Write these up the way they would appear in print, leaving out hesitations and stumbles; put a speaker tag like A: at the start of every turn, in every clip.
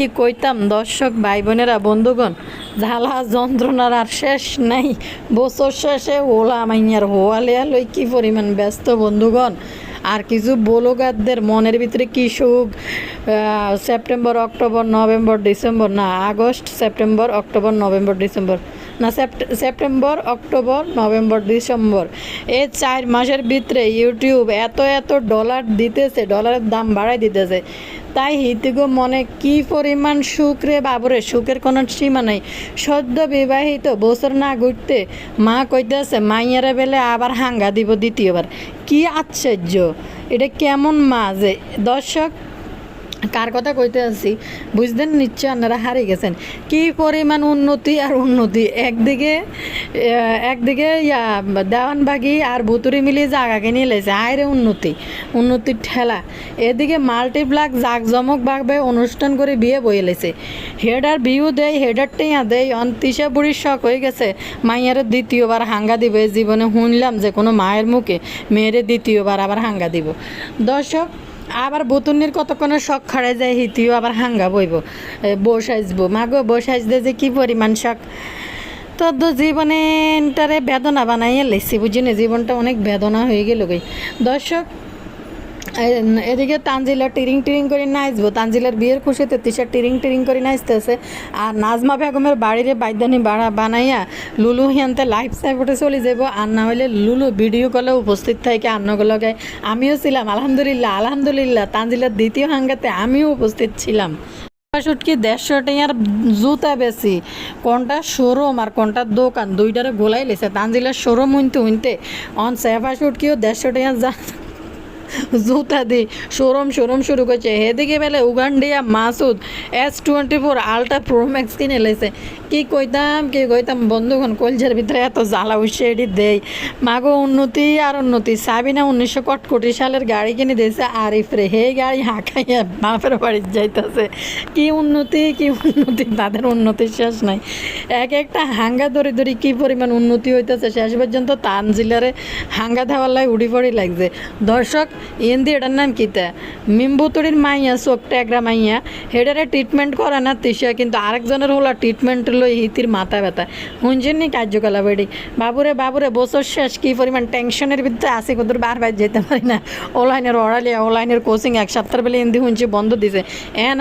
A: কি কইতাম দর্শক ভাই বোনেরা বন্ধুগণ, জ্বালা যন্ত্রণার আর শেষ নাই। বছর শেষে ওলা মাইয়ার হোয়ালিয়া লই কি পরিমাণ ব্যস্ত বন্ধুগণ। আর কিছু বলগারদের মনের ভিতরে কি সুখ। সেপ্টেম্বর অক্টোবর নভেম্বর ডিসেম্বর, না August September October November December, না সেপ্টেম্বর অক্টোবর নভেম্বর ডিসেম্বর, এই 4 মাসের ভিতরে ইউটিউব এত এত ডলার দিতেছে, ডলারের দাম বাড়াই দিতেছে। তাই হিতিগো মনে কি পরিমাণ সুখ রে বাবরে, সুখের কোনো সীমা নাই। সদ্য বিবাহিত বছর না ঘুরতে মা কইতেছে মাইয়ারে বেলে আবার হাঙ্গা দিব দ্বিতীয়বার। কি আশ্চর্য, এটা কেমন মা যে। দর্শক কার কথা কইতে আছি বুঝতেন নিশ্চয়, আপনারা হারিয়ে গেছেন। কি পরিমাণ উন্নতি আর উন্নতি। একদিকে দেওয়ানবাগি আর ভুতুরি মিলিয়ে জায়গা কিনে লেছে, আয়রে উন্নতির ঠেলা। এদিকে মাল্টিপ্লাক জাঁকজমকভাবে অনুষ্ঠান করে বিয়ে বয়ে লেছে। হেডার বিউ দেয়, হেডার টেঁয়া দেয়। অন্তিশা বুড়ির শখ হয়ে গেছে মাইয়ারে দ্বিতীয়বার হাঙ্গা দিব। জীবনে শুনলাম যে কোনো মায়ের মুখে মেয়েরে দ্বিতীয়বার আবার হাঙ্গা দিব। দর্শক আবার বোতনির কতক্ষণের শখ খাড়ায় যায়, হিতিও আবার হাঙ্গা বইব, বউ সাজবো। মাগো বউ সাজতে যে কী পরিমাণ শখ। তো জীবনেটারে বেদনা বানাইয়া লেছি, বুঝিনি, জীবনটা অনেক বেদনা হয়ে গেল গই। দর্শক এদিকে তানজিলা টিরিং টিরিং করে নাচবো, তানজিলার বিয়ের খুশিতে তিশা টিরিং টিরিং করে নাচতেছে। আর নাজমা বেগমের বাড়ির বাইদানি বানাইয়া লুলু হিয়ানতে লাইভ সাইপোর্টে চলে যাব। আর না হলে লুলু ভিডিও কলে উপস্থিত থাকে আন্নগুলোকে। আমিও ছিলাম, আলহামদুলিল্লাহ তানজিলার দ্বিতীয় হাঙ্গাতে আমিও উপস্থিত ছিলাম। শুটকি 150 টাকার জুতা বেশি, কোনটা শোরুম আর কোনটা দোকান দুইটারে গোলাই লেছে। তানজিলার শোরুম হইতে অন সেফা শুটকিও 150 টাকা জুতা দি শোরুম শুরু করছে। এদিকে বেলে উগান্ডিয়া Masud S24 ultra pro max কিনে লেছে। কি কইতাম বন্ধুগণ, কলজের ভিতরে এত জ্বালা উঠছে এটি দেয়। মাগো উন্নতি আর উন্নতি। সাবিনা 1961 সালের গাড়ি কিনে দিয়েছে আরিফরে, হে গাড়ি হাঁকাইয়া বাপের বাড়ির যাইতেছে। কি উন্নতি তাদের উন্নতির শেষ নাই। একটা হাঙ্গা ধরি কি পরিমাণ উন্নতি হইতেছে। শেষ পর্যন্ত তানজিলারে হাঙ্গা দেওয়ার লাই উড়ি পড়ি লাগছে। দর্শক ইন্দি এটার নাম কিতা মিম্বুতুরির মাইয়া, চোখ ট্যাগরা মাইয়া, হেডারে ট্রিটমেন্ট করে না তিসা, কিন্তু আরেকজনের হলো ট্রিটমেন্ট লই হিতির মাথা ব্যথা। শুনছেন নি কার্যকলাপ এটি। বাবুরে বছর শেষ কি পরিমাণ টেনশনের ভিতরে আসি, কত বার যেতে পারি না। অনলাইনের কোচিং 1 সপ্তাহ বেলে ইন্দি শুনছি বন্ধ দিছে।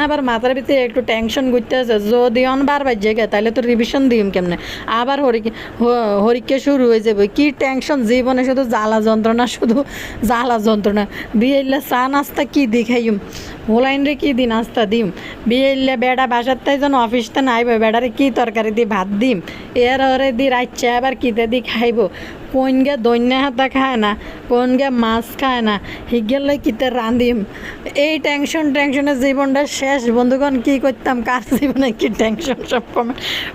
A: আবার মাথার ভিতরে একটু টেনশন ঘুরতে আছে, যদি বার জায়গায় তাহলে তো রিভিশন দিম কেমনে। আবার হরিকে শুরু হয়ে যাবে। কি টেনশন জীবনে, শুধু জ্বালা যন্ত্রণা। বিয়েলে চা নাস্তা কি দি খাইম, ওলাইন রে কি দি নাস্তা দিম। বিয়েলে বেড়া বাসার তাই যেন অফিসটা নাইবে, বেড়ারে কি তরকারি দি ভাত দিম, এর দি রাইচ্ছে আবার কিতে দি খাইব। কোন গে দৈন্য হাতা খায় না, কোন গে মাছ খায় না, হিগেলে কিতে রাঁধিম। এই টেনশনে জীবনটা শেষ বন্ধুগণ। কি করতাম, কার জীবনে কি টেনশন, সব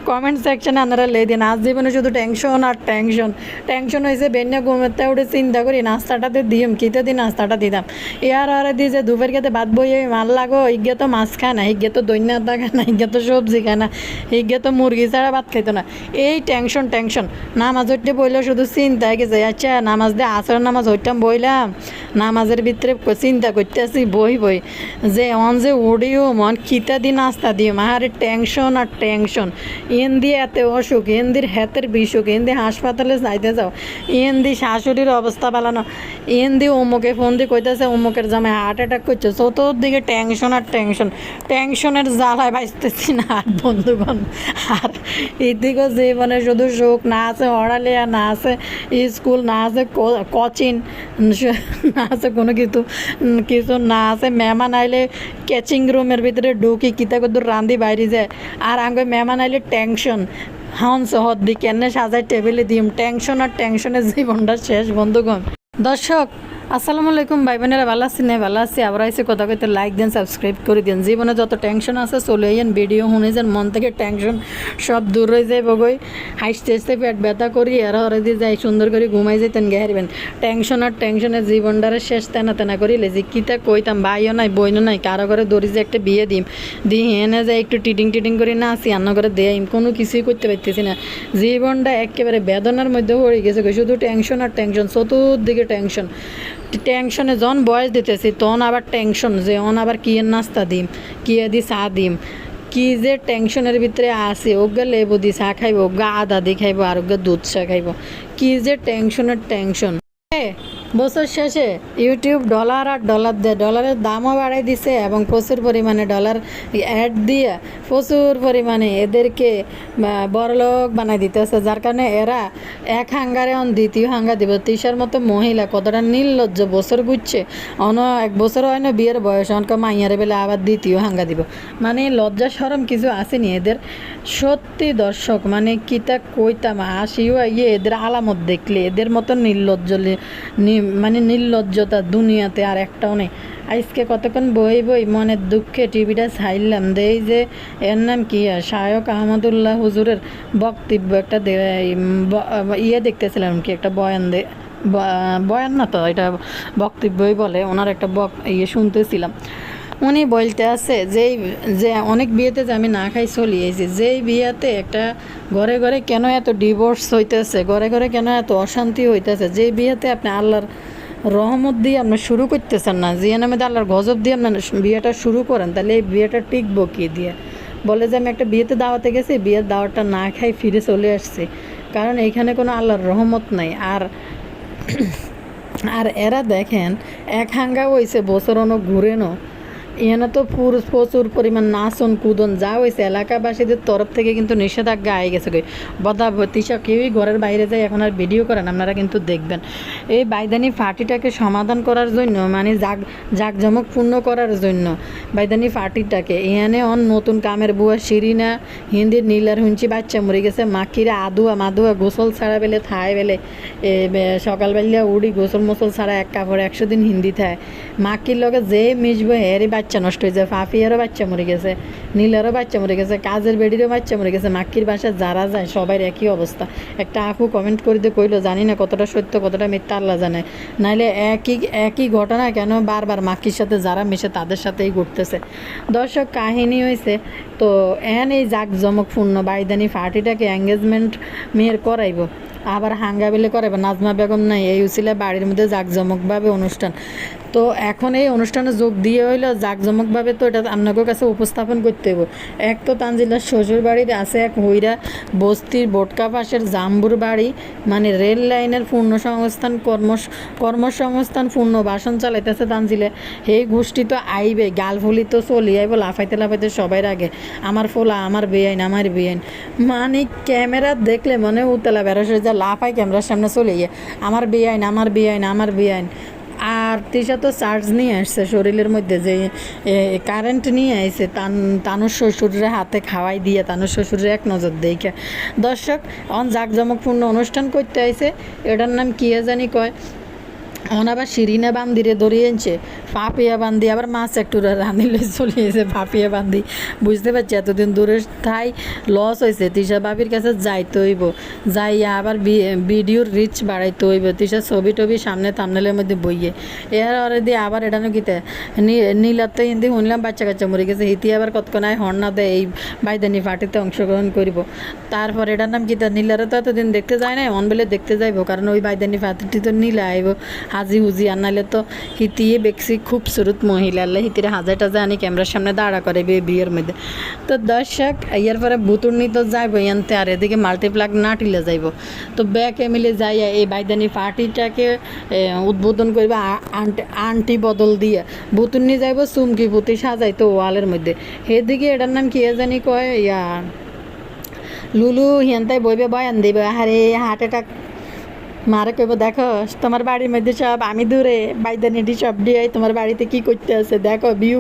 A: কমেন্ট সেকশনে আপনারা লে দিন। আজ জীবনে শুধু টেনশন আর টেনশন হয়েছে। বেন্যা ঘুমেতে উঠে চিন্তা করি নাস্তাটাতে দিম, কিতে দি নাস্তাটা দিতাম। আরে দি যে দুপুর খেতে ভাত বইয়ে মাল লাগো, হিগে তো মাছ খায় না, হিগে তো দৈন্য হাতা খায় না, হিগে তো সবজি খায় না, হিগে তো মুরগি ছাড়া ভাত খাইতো না। এই টেনশন নামাজ উঠতে বইলেও শুধু চিন্তা গেছে। আচ্ছা নামাজ দিয়ে আসর নামাজ হইতাম বইলাম, নামাজের ভিতরে চিন্তা করতে আসি বই যে যে উড়িও মন খিতা দি নাস্তা দিও। আরে টেনশন আর টেনশন। ইন্দি এতে অসুখ, ইন্দির হাতের বিসুখ, ইন্দি হাসপাতালে যাইতে যাও, ইন্দি শাশুড়ির অবস্থা বালানো, ইন্দি অমুকে ফোন দিয়ে কইতেছে অমুকের জামাই হার্ট অ্যাটাক করছে। চতুর্দিকে টেনশন আর টেনশনের জ্বালায় বাঁচতেছি না আর বন্ধুগণ। আর এদিকে জীবনে শুধু সুখ, না আছে অড়ালিয়া, না আছে স্কুল, না আছে কোচিং, না আছে কোনো কিছু না আছে। মেহমান আইলে ক্যাচিং রুমের ভিতরে ঢুকি কিতা কত রান্ধি বাইরে যায়। আর আগে মেহমান আইলে টেনশন, হাউন্স হদ দি কেনে সাজায় টেবিলে দিম। টেনশন আর টেনশনের জীবনটা শেষ বন্ধুগণ। দর্শক আসসালামু আলাইকুম ভাই বোনেরা, ভালো আছি না? ভালো আছি। আবার আইসে কথা কইতে লাইক দেন, সাবস্ক্রাইব করে দিন। জীবনে যত টেনশন আছে চলে আইন, ভিডিও শুনে যান, মন থেকে টেনশন সব দূর হয়ে যায় বগই। হাসতে পেট ব্যথা করি হরে দিয়ে যাই, সুন্দর করে ঘুমাই যেতেন গেহারবেন। টেনশন আর টেনশনের জীবনটারে শেষ তেনা করি লেজি। কিতা কইতাম, ভাইও নাই বইনও নাই, কারো করে দৌড়ি যে একটা বিয়ে দিম, এনে যায় একটু টিটিং করে না আসি, আন্ন করে দেয়াইম, কোনো কিছুই করতে পারতেছি না। জীবনটা একেবারে বেদনার মধ্যে পড়ে গেছে, শুধু টেনশন আর টেনশন, চতুর্দিকে টেনশনে যখন বয়স দিতেছি তখন আবার টেনশন যে অন আবার কি নাস্তা দিম, কি দি চা দিম, কি যে টেনশনের ভিতরে আছে, ওগা লেবু দি চা খাইব, ওগা আদা দি খাইব, আর ওগা দুধ চা খাইব, কি যে টেনশনের টেনশন। বছর শেষে ইউটিউব ডলার আর ডলার দেয়, ডলারের দামও বাড়াই দিছে এবং প্রচুর পরিমাণে ডলার অ্যাড দিয়ে প্রচুর পরিমাণে এদেরকে বড়লোক বানাই দিতেছে, যার কারণে এরা এক হাঙ্গারে দ্বিতীয় হাঙ্গা দিব। তিশার মতো মহিলা কতটা নির্লজ্জ, বছর ঘুরছে এক বছর হয় না বিয়ের বয়স, অনকা মাইয়ারে বেলে আবার দ্বিতীয় হাঙ্গা দিব। মানে লজ্জা সরম কিছু আসেনি এদের। সত্যি দর্শক, মানে কিতা কইতাম, হাসিও ইয়ে এদের আলামত দেখলে, এদের মতো নির্লজ্জ মানে নির্লজ্জতা দুনিয়াতে আর একটাও নেই। আজকে কতক্ষণ বই মনের দুঃখে টিভিটা ছাইলাম, দেই যে এর নাম কি শায়ক আহমদুল্লাহ হুজুরের বক্তব্য একটা ইয়ে দেখতেছিলাম, কি একটা বয়ান না তো, এটা বক্তব্যই বলে, ওনার একটা শুনতেছিলাম। উনি বলতে আছে যে অনেক বিয়েতে যে আমি না খাই চলিয়েছি, যেই বিয়েতে একটা ঘরে ঘরে কেন এত ডিভোর্স হইতেছে, ঘরে ঘরে কেন এত অশান্তি হইতেছে, যেই বিয়েতে আপনি আল্লাহর রহমত দিয়ে আপনার শুরু করতেছেন না, জিয়ানের মধ্যে আল্লাহর গজব দিয়ে আপনার বিয়েটা শুরু করেন, তাহলে এই বিয়েটা টিকবো কি দিয়ে? বলে যে আমি একটা বিয়েতে দাওয়াতে গেছি, বিয়ের দাওয়াতটা না খাই ফিরে চলে আসছি, কারণ এইখানে কোনো আল্লাহর রহমত নাই। আর এরা দেখেন এক হাঙ্গা হয়েছে, বছর অনেক ঘুরেনো, এখানে তো প্রচুর পরিমাণ নাচন কুদন যা হয়েছে, এলাকাবাসীদের তরফ থেকে কিন্তু নিষেধাজ্ঞা আই গেছে। তিশা কেউই ঘরের বাইরে যায় এখন আর ভিডিও করেন, আপনারা কিন্তু দেখবেন। এই বাইদানি ফাটিটাকে সমাধান করার জন্য, মানে জাঁকজমকপূর্ণ করার জন্য বাইদানি ফাটিটাকে এখানে নতুন কামের বুয়া শিরিনা হিন্দির নীলার হুঞ্চি বাচ্চা মরে গেছে, মাখিরা মাদুয়া গোসল ছাড়া বেলে থায় বেলে সকালবেলা উড়ি গোসল মোসল ছাড়া এক কাপড় 100 দিন হিন্দি থায়, মাকির লগে যে মিশবো হেরই বাচ্চা নষ্ট হয়ে যায়, ফাফিয়ারও বাচ্চা মরে গেছে, নীলারও বাচ্চা মরে গেছে, কাজের বেডিরও বাচ্চা মরে গেছে, মাক্কির বাসায় যারা যায় সবাই একই অবস্থা। একটা আপু কমেন্ট করে দিয়ে কইলো, জানি না কতটা সত্য কতটা মিথ্যা আল্লাহ জানে, নাইলে একই ঘটনা কেন বারবার মাক্কির সাথে যারা মিশে তাদের সাথেই ঘটতেছে। দর্শক, কাহিনী হয়েছে তো এই জাঁকজমকপূর্ণ বাইদানি ফার্টিটাকে এঙ্গেজমেন্ট মেয়ের করাইব, আবার হাঙ্গা বেলে করাইব, নাজমা বেগম নাই, এই উচিলা বাড়ির মধ্যে জাঁকজমকভাবে অনুষ্ঠান। তো এখন এই অনুষ্ঠানে যোগ দিয়ে হইলো জাঁকজমকভাবে, তো এটা আপনাদের কাছে উপস্থাপন করতে হইব। এক তো তানজিলার শ্বশুর বাড়ির আছে এক হইরা বস্তির বোটকা পাশের জাম্বুর বাড়ি, মানে রেল লাইনের পূর্ণসংস্থান কর্মসংস্থান পূর্ণ বাসন চালাইতেছে তানজিলে। এই গোষ্ঠী তো আইবে, গালফুলি তো চলি আইব লাফাইতে সবাই আগে, আমার ফোলা, আমার বেআইন, আমার বেআইন, মানে ক্যামেরা দেখলে মনে উতলা বেরোসে যা লাফাই ক্যামেরার সামনে চলে গিয়ে, আমার বেআইন, আমার বেআইন, আমার বেআইন। আর তিশা তো চার্জ নিয়ে আসছে শরীরের মধ্যে, যে কারেন্ট নিয়ে আসছে, তানুর শ্বশুরের হাতে খাওয়াই দিয়ে তানুর শ্বশুরের এক নজর দেখে। দর্শক, জাঁকজমকপূর্ণ অনুষ্ঠান করতে আইছে, এটার নাম কি জানি কয়, আবার শিরিনা বান্দিরে ধরিয়ে আনছে, পাপিয়া বান্দি, আবার মাছ একটু রাঁধিলে চলিয়েছে পাপিয়া বান্দি। বুঝতে পারছি এতদিন দূরে ঠাই লস হয়েছে, তিশা বাবির কাছে যাইতে হইব, যাইয়া আবার ভিডিওর রিচ বাড়াইতে হইব, তিশা ছবি টবি সামনে থাম্বনেলের মধ্যে বইয়ে এর অরে দিয়ে আবার এটা কিতে নীলার তো হিন্দি শুনলাম বাচ্চা কাচ্চা মরে গেছে, হিতি আবার কতক্ষণায় হর্না দেয় এই বাইদানি পার্টিতে অংশগ্রহণ করিব। তারপর এটার নাম কিতা, নীলারে তো এতদিন দেখতে যায় না, বেলে দেখতে যাইব, কারণ ওই বাইদানি পার্টিটি তো নীলা আইব হাজি হুজি, আর নাহলে তো হিতিয়ে বেক্সি খুবসুরত মহিলা, আল্লাহ হিতিরে হাজার টাজা আনি ক্যামেরার সামনে দাঁড়া করে বিয়ের মধ্যে। তো দর্শক, ইয়ার পরে বুতুর্নি তো যাইব ইয়ানতে, আর এদিকে মাল্টিপ্লাগ নাটিলে যাইব। তো ব্যাকে মিলে যাইয়া এই বাইদানি পার্টিটাকে উদ্বোধন করবে আন্টি বদল দিয়ে, বুতুর্নি যাইব চুমকি পুতি সাজাইতো ওয়ালের মধ্যে। সেদিকে এটার নাম কি জানি কয়, লুলু হিয়ান্তাই বইবে বয়ান দিবে, আরে হার্ট অ্যাটাক মারে কইব, দেখো তোমার বাড়ির মধ্যে সব আমি দূরে বাইদানিটি সব দিয়ে তোমার বাড়িতে কি করতে আছে, দেখো ভিউ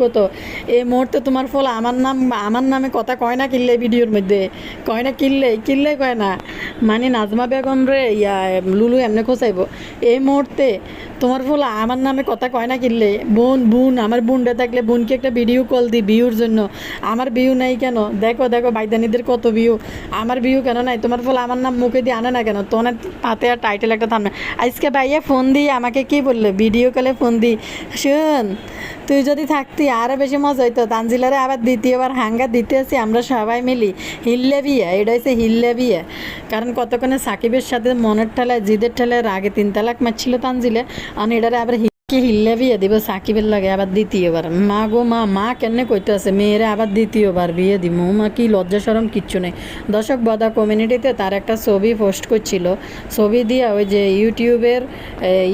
A: কত। এই মুহূর্তে তোমার ফল আমার নামে কথা কয় না কিনলে, ভিডিওর মধ্যে কয় না কিনলে কয় না, মানে নাজমা বেগম রে লুলু এমনি খোঁচাইব, এই মুহূর্তে তোমার ফল আমার নামে কথা কয় না কিনলে, বোন আমার বোনটা থাকলে বোনকে একটা ভিডিও কল দিই ভিউর জন্য, আমার ভিউ নাই কেন, দেখো বাইদানিদের কত ভিউ, আমার ভিউ কেন নাই, তোমার ফল আমার নাম মুখে দিয়ে আনে না কেন, তোমার হাতে আর টাইটেল একটা থামবে। আজকে ভাইয়া ফোন দিয়ে আমাকে কি বললে, ভিডিও কলে ফোন দিই, শোন তুই যদি থাকতি আরও বেশি মজা হইতো, তানজিলারে আবার দ্বিতীয়বার হাঙ্গা দিতে আসি আমরা সবাই মিলি, হিল্লে বিয়ে, এটা হচ্ছে হিল্লে বিয়ে। কারণ কতক্ষণে সাকিবের সাথে মনের ঠেলায় জিদের ঠেলায় রাগে 3 তালাক মারছিল তানজিলে, আর এটারে আবার কি হিল্লে বিয়ে দিব সাকিবের লাগে আবার দ্বিতীয়বার। মা গো মা, মা কেনে কইতে আছে মেয়েরা আবার দ্বিতীয়বার বিয়ে দিব, মা কি লজ্জা শরম কিচ্ছু নেই। দর্শক বদা কমিউনিটিতে তার একটা ছবি পোস্ট করছিল, ছবি দিয়া ওই যে ইউটিউবের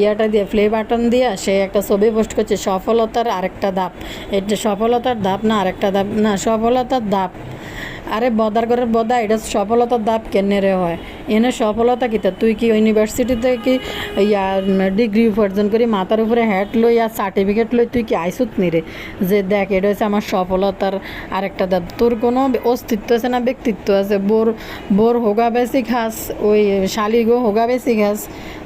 A: ইয়াটা দিয়ে প্লে বাটন দিয়া সে একটা ছবি পোস্ট করছে, সফলতার আরেকটা ধাপ। এটা সফলতার ধাপ না আরেকটা ধাপ না, সফলতার ধাপ। আরে বদার ঘরের বদা, এটা সফলতার ধাপ কেনে রে হয়? এনে সফলতা কিতা? তুই কি ইউনিভার্সিটিতে কি ইয়া ডিগ্রি উপার্জন করি মাথার উপরে হ্যাট লই আর সার্টিফিকেট লই তুই কি আইসুত নি রে যে দেখ এটা হচ্ছে আমার সফলতার আরেকটা ধাপ? তোর কোনো অস্তিত্ব আছে না ব্যক্তিত্ব আছে? বোর হোগা বেশি খাস, ওই শালিগো হোগা বেশি খাস,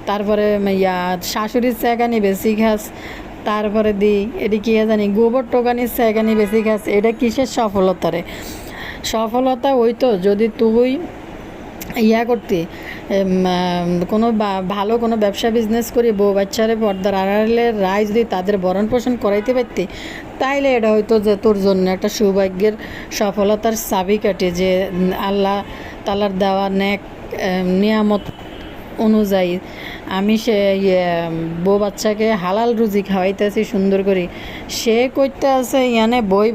A: তারপরে ইয়া শাশুড়ির চেগানি বেশি খাস, তারপরে দি এটি কি জানি গোবর টোকানির চেগানি বেশি খাস। এটা কিসের সফলতা রে? সফলতা ওই তো যদি তুই ইয়া করতি কোনো ভালো কোনো ব্যবসা বিজনেস করি বউ বাচ্চারে পর্দার আড়ালে রায় যদি তাদের ভরণ পোষণ করাইতে পারতি, তাইলে এটা হয়তো যে তোর জন্য একটা সৌভাগ্যের সফলতার চাবিকাঠি, যে আল্লাহ তালার দেওয়া নেক নিয়ামত অনুযায়ী আমি সে বউ বাচ্চাকে হালাল রুজি খাওয়াইতেছি সুন্দর করে। সে করতে আছে ইয়ানে বই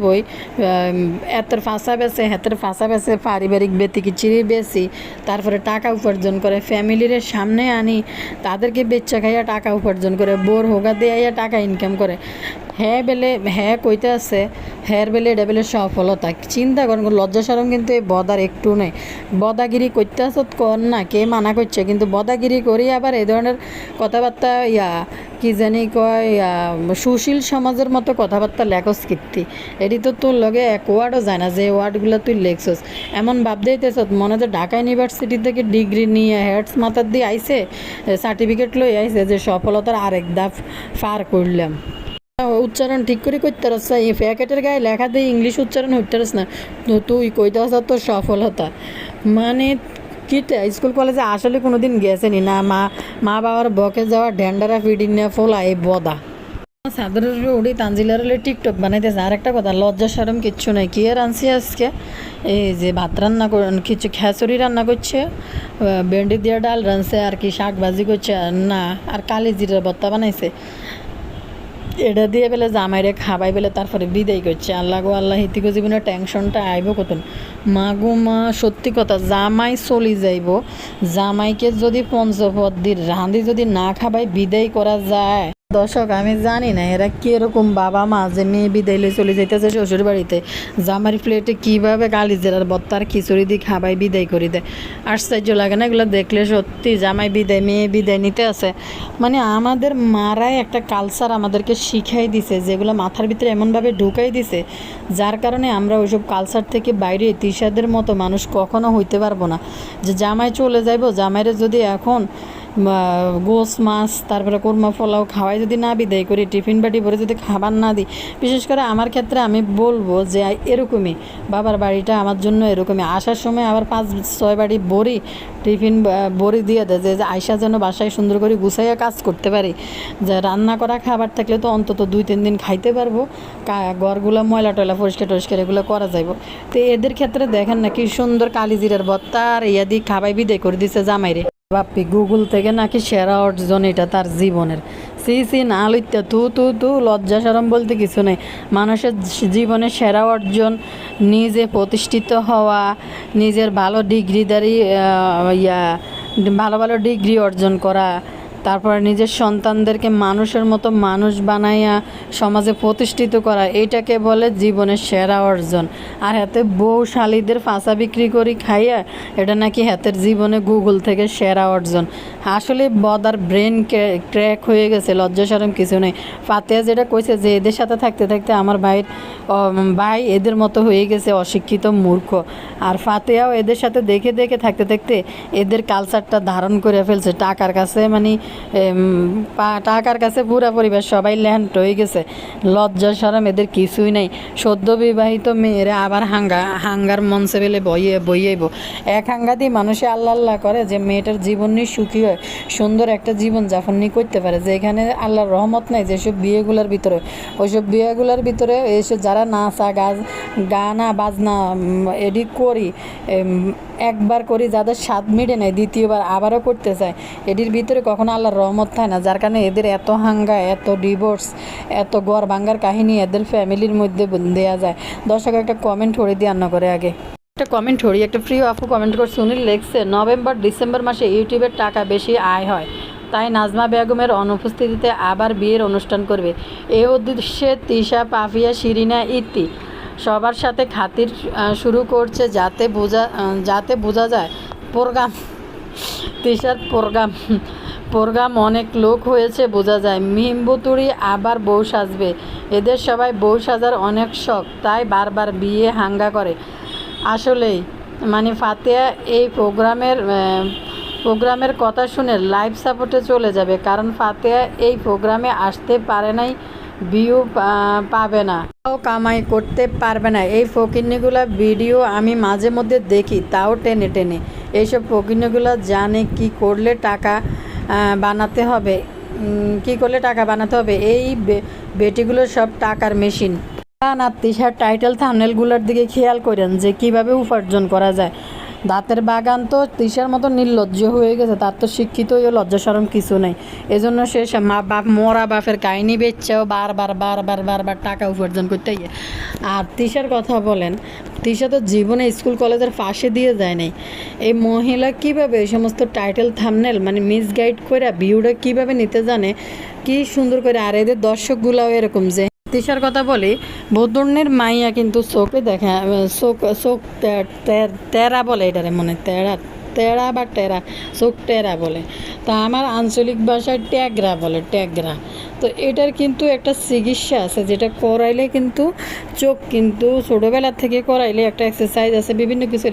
A: এতের ফাঁসা বেছে হেতের ফাঁসা বেছে পারিবারিক ব্যতিকিচিরি বেশি, তারপরে টাকা উপার্জন করে ফ্যামিলির সামনে আনি, তাদেরকে বেচ্চা খাইয়া টাকা উপার্জন করে, বোর হোগা দিয়ে টাকা ইনকাম করে। হ্যাঁ বেলে হ্যাঁ কইতে আছে হ্যার বেলে এটা বেলে সফলতা। চিন্তা করেন, লজ্জা শরম কিন্তু এই বদার একটু নেই। বদাগিরি করতে আসত কর না, কে মানা করছে, কিন্তু বদাগিরি করি আবার এই ধরনের কথাবার্তা কি জানি কয় সুশীল সমাজের মতো কথাবার্তা লেখস কীর্তি। এটি তো তোর লগে এক ওয়ার্ডও যায় না যে ওয়ার্ডগুলো তুই লেখছস। এমন ভাব দিতেছ মনে হয় ঢাকা ইউনিভার্সিটি থেকে ডিগ্রি নিয়ে হেডস মাথার দিয়ে আইসে, সার্টিফিকেট লই আইসে যে সফলতার আরেক ধাপ পার করলাম। উচ্চারণ ঠিক করে করতে পারস, এই প্যাকেটের গায়ে লেখা দিয়ে ইংলিশ উচ্চারণ হইতে পারস না, তুই কইতে পারছ তোর সফলতা। মানে কিটা স্কুল কলেজে আসলে কোনো দিন গেছেনি না, মা বাবার বকে যাওয়া ঢ্যান্ডারা ফিডিং নিয়ে ফোলা এই বদা। সাদরের উড়ি তানজিলার টিকটক বানাইতেছে। আর একটা কথা, লজ্জা শরম কিচ্ছু নাই। কি আর আনছি আজকে এই যে ভাত রান্না কিছু খিচুড়ি রান্না করছে, ভেন্ডি দিয়ে ডাল রানছে, আর কি শাক ভাজি করছে না, আর কালি জিরার ভর্তা বানাইছে। এটা দিয়ে বেলে জামাইরে খাবাই বেলে তারপরে বিদায় করছে। আল্লাহ গো আল্লাহ, হিতিগো জীবনের টেনশনটা আইব কতন। মা গো মা, সত্যি কথা, জামাই চলি যাইব, জামাইকে যদি পঞ্চপদ দি রাঁধি যদি না খাবাই বিদায় করা যায়। দর্শক আমি জানি না এরা কীরকম বাবা মা যে মেয়ে বিদায় লই চলে যাইতেছে শ্বশুর বাড়িতে, জামার প্লেটে কীভাবে কালিজিরার ভর্তার খিচুড়ি দিয়ে খাবাই বিদায় করে দেয়। আশ্চর্য লাগে না এগুলো দেখলে? সত্যি জামাই বিদায় মেয়ে বিদায় নিতে আছে। মানে আমাদের মারাই একটা কালচার আমাদেরকে শিখাই দিছে, যেগুলো মাথার ভিতরে এমনভাবে ঢুকাই দিছে, যার কারণে আমরা ওইসব কালচার থেকে বাইরে তিশাদের মতো মানুষ কখনো হইতে পারবো না। যে জামাই চলে যাইব, জামাইরে যদি এখন গোস মাছ তারপরে কোরমা পোলাও খাওয়াই যদি না বিদায় করি, টিফিন বাটি ভরে যদি খাবার না দিই, বিশেষ করে আমার ক্ষেত্রে আমি বলবো যে এরকমই বাবার বাড়িটা আমার জন্য এরকমই। আসার সময় আবার 5-6 বাড়ি বড়ি টিফিন বড়ি দিয়ে দেয়, যে আয়সা যেন বাসায় সুন্দর করে গুছাইয়া কাজ করতে পারি। যে রান্না করা খাবার থাকলে তো অন্তত 2-3 দিন খাইতে পারবো, ঘরগুলো ময়লা টয়লা পরিষ্কার এগুলো করা যাইব। তো এদের ক্ষেত্রে দেখেন না কি সুন্দর কালিজিরার ভর্তা আর ইয়া দিয়ে খাবাই বিদায় করে দিছে জামাইরে। বাপ্পি গুগল থেকে নাকি সেরা অর্জন এটা তার জীবনের। সি না লইতে তু লজ্জা শরম বলতে কিছু নেই। মানুষের জীবনে সেরা অর্জন নিজে প্রতিষ্ঠিত হওয়া, নিজের ভালো ডিগ্রিদারি ভালো ডিগ্রি অর্জন করা, তারপরে নিজের সন্তানদেরকে মানুষের মতো মানুষ বানাইয়া সমাজে প্রতিষ্ঠিত করা, এইটাকে বলে জীবনের সেরা অর্জন। আর হাতে বউ শালিদের ফাঁসা বিক্রি করি খাইয়া এটা নাকি হাতের জীবনে গুগল থেকে সেরা অর্জন। আসলে বদার ব্রেন ক্র্যাক হয়ে গেছে, লজ্জা শরম কিছু নেই। ফাতেহা যেটা কইছে যে এদের সাথে থাকতে থাকতে আমার ভাই এদের মতো হয়ে গেছে অশিক্ষিত মূর্খ। আর ফাতেহাও এদের সাথে দেখে থাকতে থাকতে এদের কালচারটা ধারণ করে ফেলছে। টাকার কাছে মানে টাকার কাছে পুরা পরিবার সবাই ল্যান্ড হয়ে গেছে। লজ্জা শরম এদের কিছুই নেই। সদ্য বিবাহিত মেয়েরা আবার হাঙ্গার মঞ্চে বেলে বইয়েইব। এক হাঙ্গা দিয়ে মানুষে আল্লাহ করে যে মেয়েটার জীবন নিয়ে সুখী হয়, সুন্দর একটা জীবন যাপন নিয়ে করতে পারে। যে এখানে আল্লাহর রহমত নাই যেসব বিয়েগুলোর ভিতরে, ওইসব বিয়েগুলোর ভিতরে এসে যারা নাচা গানা বাজনা এডিট করি একবার করি যাদের স্বাদ মিটে নেয় দ্বিতীয়বার আবারও করতে চায়, এটির ভিতরে কখনো আল্লাহর রহমত থাকে না, যার কারণে এদের এত হাঙ্গা, এত ডিভোর্স, এত গড় ভাঙ্গার কাহিনী এদের ফ্যামিলির মধ্যে দেওয়া যায়। দর্শক একটা কমেন্ট করে দিয়ে রান্না করে আগে একটা কমেন্ট করি। একটা প্রিয় আপু কমেন্ট করছে, উনি লিখছে নভেম্বর ডিসেম্বর মাসে ইউটিউবের টাকা বেশি আয় হয়, তাই নাজমা বেগমের অনুপস্থিতিতে আবার বিয়ের অনুষ্ঠান করবে। এই উদ্দেশ্যে তিশা, পাপিয়া, শিরিনা ইতি সবার সাথে খাতির শুরু করছে, যাতে বোঝা যায় প্রোগ্রাম তিশার প্রোগ্রাম অনেক লোক হয়েছে বোঝা যায়। মিহিমবুতুরি আবার বউ সাজবে, এদের সবাই বউ সাজার অনেক শখ, তাই বারবার বিয়ে হাঙ্গা করে। আসলেই মানে ফাতেহা এই প্রোগ্রামের কথা শুনে লাইভ সাপোর্টে চলে যাবে, কারণ ফাতেহা এই প্রোগ্রামে আসতে পারে নাই, ভিউ পাবে না, তাও কামাই করতে পারবে না। এই ফকিন্নিগুলা ভিডিও আমি মাঝে মধ্যে দেখি, তাও টেনে টেনে। এইসব ফকিন্নিগুলা জানে কি করলে টাকা বানাতে হবে, এই বেটিগুলো সব টাকার মেশিন। না তিশার টাইটেল থাম্বনেলগুলোর দিকে খেয়াল করেন যে কিভাবে উপার্জন করা যায়। দাঁতের বাগান তো তিশার মতো নির্লজ্জ হয়ে গেছে, তার তো শিক্ষিত ও লজ্জা শরম কিছু নেই। এজন্য সে মরা বাপের কাহিনী বেচছেও বারবার টাকা উপার্জন করতে গিয়ে। আর তিশার কথা বলেন, তিশা তো জীবনে স্কুল কলেজের ফাঁসে দিয়ে যায় নাই। এই মহিলা কিভাবে এই সমস্ত টাইটেল থাম্বনেল মানে মিসগাইড করে ভিউটা কিভাবে নিতে জানে, কি সুন্দর করে। আর এদের দর্শকগুলাও এরকম যে তিশার কথা বলি, বদুর্ণের মাইয়া কিন্তু চোখে দেখা চোখ তেরা বলে, এটারে মনে টেরা চোখ টেরা বলে, তা আমার আঞ্চলিক ভাষায় ট্যাগরা বলে, ট্যাগরা। তো এটার কিন্তু একটা চিকিৎসা আছে, যেটা করাইলে কিন্তু চোখ কিন্তু ছোটোবেলার থেকে করাইলে একটা এক্সারসাইজ আছে, বিভিন্ন কিছু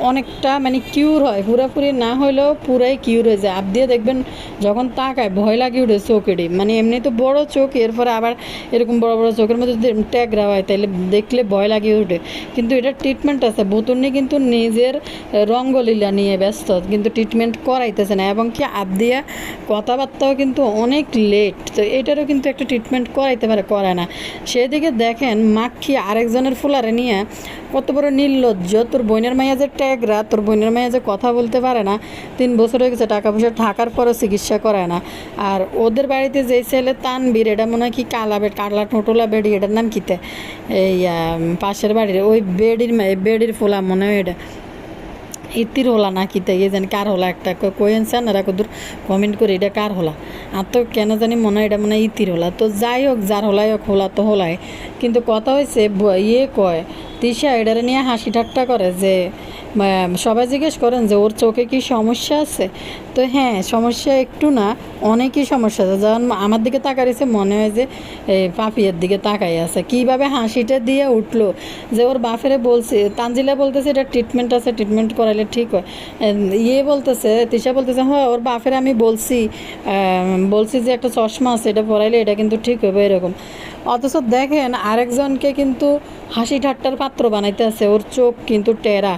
A: অনেকটা মানে কিউর হয়, পুরাপুরি না হলেও পুরাই কিউর হয়ে যায়। দিয়ে দেখবেন যখন তাকায় ভয় লাগে উঠে চোখেরই, মানে এমনি তো বড় চোখ, এরপরে আবার এরকম বড় চোখের মধ্যে যদি ট্যাগরা হয় তাহলে দেখলে ভয় লাগিয়ে উঠে। কিন্তু এটার ট্রিটমেন্ট আছে, বতুর্নি কিন্তু নিজের রঙ্গলীলা নিয়ে ব্যস্ত, কিন্তু ট্রিটমেন্ট করাইতেছে না, এবং কি আবদিয়া কথাবার্তাও কিন্তু অনেক লেট। তো এটারও কিন্তু একটা ট্রিটমেন্ট করাইতে পারে, করে না। সেদিকে দেখেন মাক্ষী আরেকজনের ফুলারে নিয়ে কত বড় নির্লজ্জ। তোর বোনের মাইয়া যে ট্যাগরা, তোর বোনের মাইয়া যে কথা বলতে পারে না, 3 বছর হয়ে গেছে, টাকা পয়সা থাকার পরও চিকিৎসা করায় না। আর ওদের বাড়িতে যে ছেলে তানবীর, এটা মনে হয় কি কালা ঠোঁটলা বেডি, এটার নাম কিতে, এই পাশের বাড়ির ওই বেডির ফোলা মনে হয় এটা ইতির হলা না কি তাই জানি কার হলা, একটা কোয়েন্সান এরা কদূর কমেন্ট করে এটা কার হলা, আর তো কেন জানি মনে হয় এটা মনে হয় ইতির হলা। তো যাই হোক, যার হলাই হোক, হলা তো হলাই। কিন্তু কথা হয়েছে কয় তিশা এটারে নিয়ে হাসি ঠাট্টা করে যে সবাই জিজ্ঞেস করেন যে ওর চোখে কি সমস্যা আছে। তো হ্যাঁ, সমস্যা একটু না, অনেকই সমস্যা আছে। যখন আমার দিকে তাকাইছে মনে হয় যে পাপিয়ার দিকে তাকাই আছে, কীভাবে হাসিটা দিয়ে উঠলো যে ওর বাফেরে বলছে, তানজিলা বলতেছে এটা ট্রিটমেন্ট আছে, ট্রিটমেন্ট করাইলে ঠিক হয়। বলতেছে তিশা বলতেছে হ্যাঁ ওর বাফেরে আমি বলছি যে একটা চশমা আছে, এটা পরাইলে এটা কিন্তু ঠিক হবে এরকম। অথচ দেখেন আরেকজনকে কিন্তু হাসি ঠাট্টার পাত্র বানাইতে আছে, ওর চোখ কিন্তু টেরা।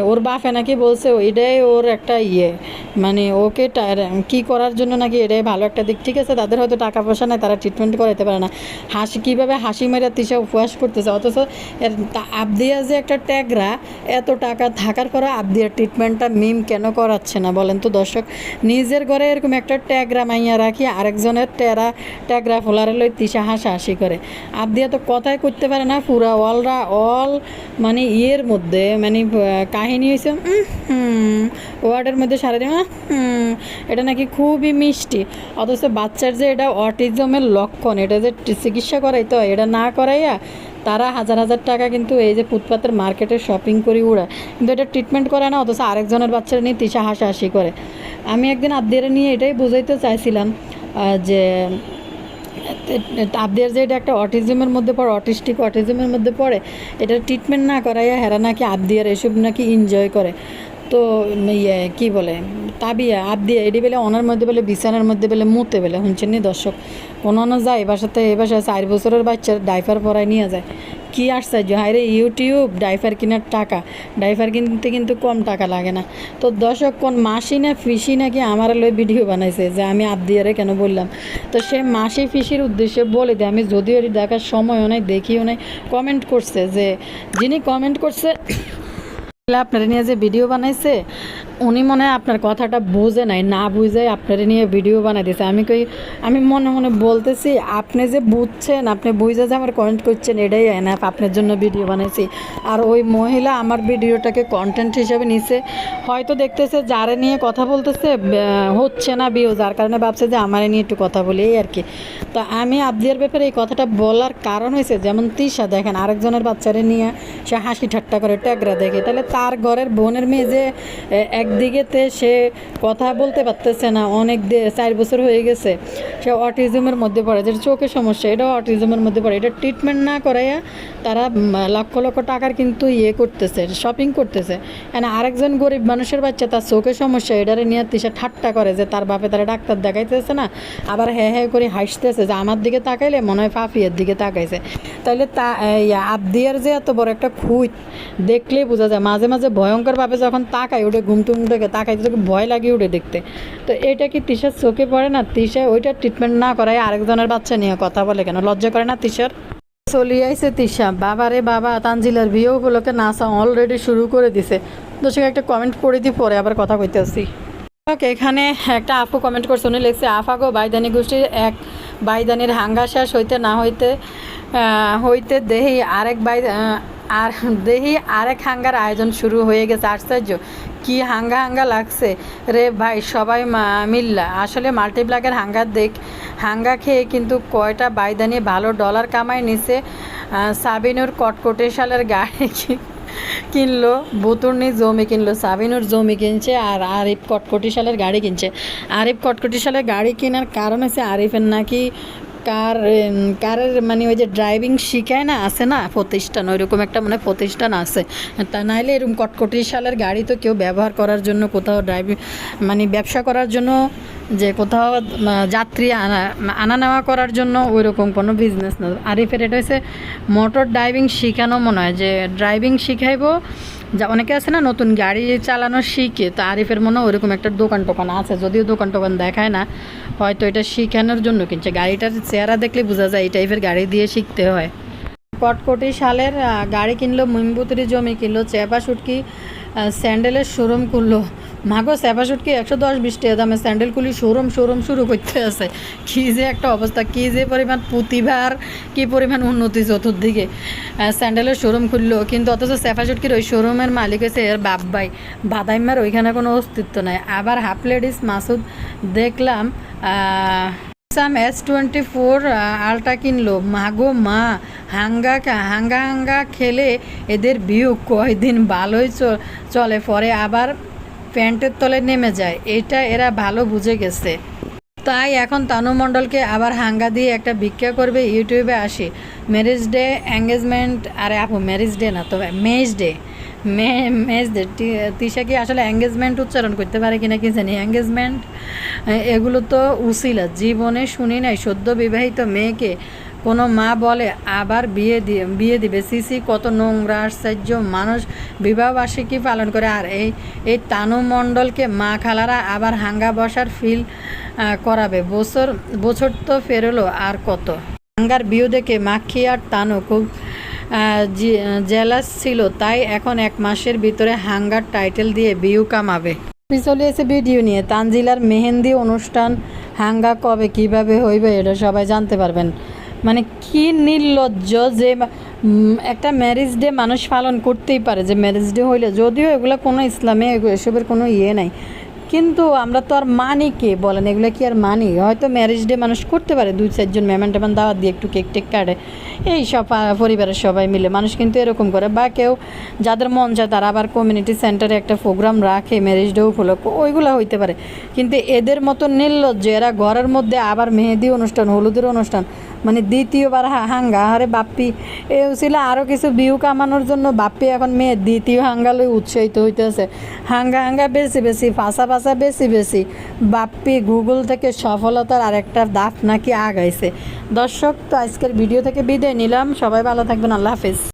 A: ওর বাপে নাকি বলছে এটাই ওর একটা মানে ওকে কি করার জন্য নাকি এটাই ভালো একটা দিক। ঠিক আছে, তাদের হয়তো টাকা পয়সা নেই, তারা ট্রিটমেন্ট করাইতে পারে না। কীভাবে হাসি মেরে তিশা উপহাস করতেছে, অথচ আবদিয়া যে একটা ট্যাগরা, এত টাকা থাকার পরে আবদিয়ার ট্রিটমেন্টটা মিম কেন করাচ্ছে না বলেন তো দর্শক। নিজের ঘরে এরকম একটা ট্যাগরা মাইয়া রাখি, আরেকজনের ট্যাগরা ফোলারে লই তিশা হাসাহাসি করে। আবদিয়া তো কথাই করতে পারে না, পুরা অল মানে মধ্যে মানে কাহিনী হয়েছে ওয়ার্ডের মধ্যে সারাদিন এটা নাকি খুবই মিষ্টি। অথচ বাচ্চার যে এটা অটিজমের লক্ষণ, এটা যে চিকিৎসা করাইতে হয়, এটা না করাইয়া তারা হাজার টাকা কিন্তু এই যে ফুটপাতের মার্কেটে শপিং করি উড়ায়, কিন্তু এটা ট্রিটমেন্ট করে না। অথচ আরেকজনের বাচ্চারা নিয়ে তিশা হাসাহাসি করে। আমি একদিন আবদিয়ারে নিয়ে এটাই বুঝাইতে চাইছিলাম যে আবদিয়ার যে এটা একটা অটিজমের মধ্যে পড়ে, এটা ট্রিটমেন্ট না করাইয়া হেরা নাকি আবদিয়ার এসব নাকি এনজয় করে। তো কী বলে আবদিয়া এটি বেলে ওনার মধ্যে বেলে বিছানার মধ্যে বেলে মুতে বেলে শুনছেন নি দর্শক। কোনো যায় এ বাসায় 4 বছরের বাচ্চার ডাইপার পরায় নিয়ে যায়। কি আশ্চর্য, হায়রে ইউটিউব, ডাইপার কেনার টাকা, ডাইপার কিনতে কিন্তু কম টাকা লাগে না। তো দর্শক কোন মাসি না ফিসি নাকি আমার লই ভিডিও বানাইছে যে আমি আবদিয়ারে কেন বললাম। তো সে মাসি ফিসির উদ্দেশ্যে বলে দেয়, আমি যদিও এটি দেখার সময়ও নাই, দেখিও নাই। কমেন্ট করছে যে যিনি কমেন্ট করছে আপনারা নিয়ে যে ভিডিও বানাইছে উনি মনে হয় আপনার কথাটা বুঝে নাই, না বুঝে আপনারা নিয়ে ভিডিও বানাই দিয়েছে। আমি মনে মনে বলতেছি আপনি যে বুঝছেন, আপনি বুঝে যে আমার কমেন্ট করছেন, এটাই এনাফ, আপনার জন্য ভিডিও বানাইছি। আর ওই মহিলা আমার ভিডিওটাকে কন্টেন্ট হিসেবে নিছে, হয়তো দেখতেছে যারা নিয়ে কথা বলতেছে হচ্ছে না ভিউ, যার কারণে ভাবছে যে আমার নিয়ে একটু কথা বলি, এই আর কি। তো আমি আবদিয়ার ব্যাপারে এই কথাটা বলার কারণ হয়েছে, যেমন তিশা দেখেন আরেকজনের বাচ্চারে নিয়ে সে হাসি ঠাট্টা করে ট্যাগরা দেখে, তাহলে তার ঘরের বোনের মেয়ে যে একদিকেতে সে কথা বলতে পারতেছে না, 4 বছর হয়ে গেছে, সে অটিজমের মধ্যে পড়ে, যেটা চোখের সমস্যা, এটাও অটিজমের মধ্যে পড়ে, এটা ট্রিটমেন্ট না করাইয়া তারা লক্ষ লক্ষ টাকার কিন্তু করতেছে, শপিং করতেছে। মানে আরেকজন গরিব মানুষের বাচ্চা, তার চোখের সমস্যা, এটারে নিয়ে তিশা ঠাট্টা করে যে তার বাপে তারা ডাক্তার দেখাইতেছে না, আবার হ্যাঁ হ্যাঁ করে হাসতেছে যে আমার দিকে তাকাইলে মনে হয় ফাফিয়ের দিকে তাকাইছে। তাইলে আবদিয়ার যে এত বড় একটা খুঁত দেখলেই বোঝা যায়, মাঝে মাঝে ভয়ঙ্করভাবে যখন তাকায় উঠে ঘুমটুম থেকে তাকাইতে তোকে ভয় লাগে উঠে দেখতে। তো এটা কি তিশার চোখে পড়ে না? তিশা ওইটা ট্রিটমেন্ট না করায় আরেকজনের বাচ্চা নিয়ে কথা বলে কেন? লজ্জা করে না তিশার? চলি আইছে তিশা, বাবারে বাবা, তানজিলার বিয়ে উপলক্ষে নাচা অলরেডি শুরু করে দিছে। দর্শক একটা কমেন্ট করে দিই, পরে আবার কথা কইতে আসি। ওকে, এখানে একটা আপু কমেন্ট করছে, উনি লিখছে আফাগো বাইদানি গোষ্ঠীর এক বাইদানির হাঙ্গা শেষ হইতে না হইতে হইতে দেহি আরেক হাঙ্গার আয়োজন শুরু হয়ে গেছে। আশ্চর্য, কি হাঙ্গা হাঙ্গা লাগছে রে ভাই, সবাই মিল্লা। আসলে মাল্টিপ্লাকের হাঙ্গা খেয়ে কিন্তু কয়টা বাইদানি ভালো ডলার কামাই নিছে। সাবিনুর কটকটে সালের গাড়ি কিনলো, বুতুর্নি জমি কিনলো, সাবিনুর জমি কিনছে, আর আরিফ কটকটি সালের গাড়ি কিনছে। আরিফ কটকটি সালের গাড়ি কেনার কারণ হচ্ছে আরিফের নাকি কারের মানে ওই যে ড্রাইভিং শিখায় না, আছে না প্রতিষ্ঠান, ওইরকম একটা মানে প্রতিষ্ঠান আছে। তা নাইলে এরকম কটকটি সালের গাড়ি তো কেউ ব্যবহার করার জন্য, কোথাও ড্রাইভিং মানে ব্যবসা করার জন্য, যে কোথাও যাত্রী আনা নেওয়া করার জন্য ওইরকম কোনো বিজনেস না। আরিফের এটা হচ্ছে মোটর ড্রাইভিং শিখানো, মনে হয় যে ড্রাইভিং শিখাইবো, যা অনেকে আছে না নতুন গাড়ি চালানো শিখে, তো আরিফের মনে হয় ওইরকম একটা দোকান টোকান আছে, যদিও দোকান টোকান দেখায় না, হয়তো এটা শিখানোর জন্য কিনছে। গাড়িটার চেহারা দেখলে বোঝা যায় এই টাইপের গাড়ি দিয়ে শিখতে হয়। কটকটি সালের গাড়ি কিনলো, মুম্বুতরি জমি কিনলো, চেপা শুটকি স্যান্ডেলের শোরুম করলো। মাগো চেপা শুটকি 110-20 টাকা দামে স্যান্ডেল খুলি শোরুম শুরু করতে আছে। কী যে একটা অবস্থা, কী যে পরিমাণ প্রতিভার, কী পরিমাণ উন্নতি চতুর্দিকে। স্যান্ডেলের শোরুম খুললো, কিন্তু অথচ চেপা শুটকির ওই শোরুমের মালিক হয়েছে এর বাপ ভাই, বাদাইমার ওইখানে কোনো অস্তিত্ব নাই। আবার হাফ লেডিস মাসুদ দেখলাম S24 আলটা কিনলো। মাগো মা, হাঙ্গা খেলে এদের ভিউ কয়দিন ভালোই চলে, পরে আবার প্যান্টের তলে নেমে যায়, এটা এরা ভালো বুঝে গেছে। তাই এখন তানু মণ্ডলকে আবার হাঙ্গা দিয়ে একটা ভিক্ষা করবে, ইউটিউবে আসি। ম্যারেজ ডে, এঙ্গেজমেন্ট, আরে আপু ম্যারেজ ডে না তো মেজ ডে, তিশা কি আসলে এঙ্গেজমেন্ট উচ্চারণ করতে পারে কিনা কি জানি। এঙ্গেজমেন্ট এগুলো তো উসিলা, জীবনে শুনি নাই সদ্য বিবাহিত মেয়েকে কোনো মা বলে আবার বিয়ে দিবে। সিসি কত নোংরা আশ্চর্য মানুষ বিবাহবার্ষিকী পালন করে, আর এই তানু মণ্ডলকে মা খালারা আবার হাঙ্গা বসার ফিল করাবে। বছর তো ফেরলো, আর কত। হাঙ্গার বিয়ে দেখে মাখি আর তানু খুব জেলাস ছিল, তাই এখন 1 মাসের ভিতরে হাঙ্গার টাইটেল দিয়ে ভিউ কামাবে। চলে এসে ভিডিও নিয়ে তানজিলার মেহেন্দি অনুষ্ঠান, হাঙ্গা কবে কিভাবে হইবে এটা সবাই জানতে পারবেন। মানে কি নির্লজ্জ যে একটা ম্যারেজ ডে মানুষ পালন করতেই পারে, যে ম্যারেজ ডে হইলে, যদিও এগুলো কোনো ইসলামে এসবের কোনো নাই, কিন্তু আমরা তো আর মানি, কে বলেন এগুলো কি আর মানি? হয়তো ম্যারেজ ডে মানুষ করতে পারে 2-4 জন মেহমান টেমান দাওয়াত দিয়ে একটু কেক টেক কাটে, এই সব পরিবারের সবাই মিলে মানুষ কিন্তু এরকম করে। বা কেউ যাদের মন চায় তারা আবার কমিউনিটি সেন্টারে একটা প্রোগ্রাম রাখে ম্যারেজ ডে উপলক্ষে, ওইগুলো হইতে পারে। কিন্তু এদের মতো নির্লজ্জ এরা ঘরের মধ্যে আবার মেহেদি অনুষ্ঠান, হলুদের অনুষ্ঠান, মানে দ্বিতীয়বার হাঙ্গা। আরে বাপ্পি এ ছিল আরও কিছু ভিউ কামানোর জন্য, বাপ্পি এখন মেয়ে দ্বিতীয় হাঙ্গালে উৎসাহিত হইতেছে। হাঙ্গা বেশি ফাঁসা বেশি। বাপ্পি গুগল থেকে সফলতার আরেকটা ধাপ নাকি আগাইছে। দর্শক, তো আজকের ভিডিও থেকে বিদায় নিলাম, সবাই ভালো থাকবেন, আল্লাহ হাফেজ।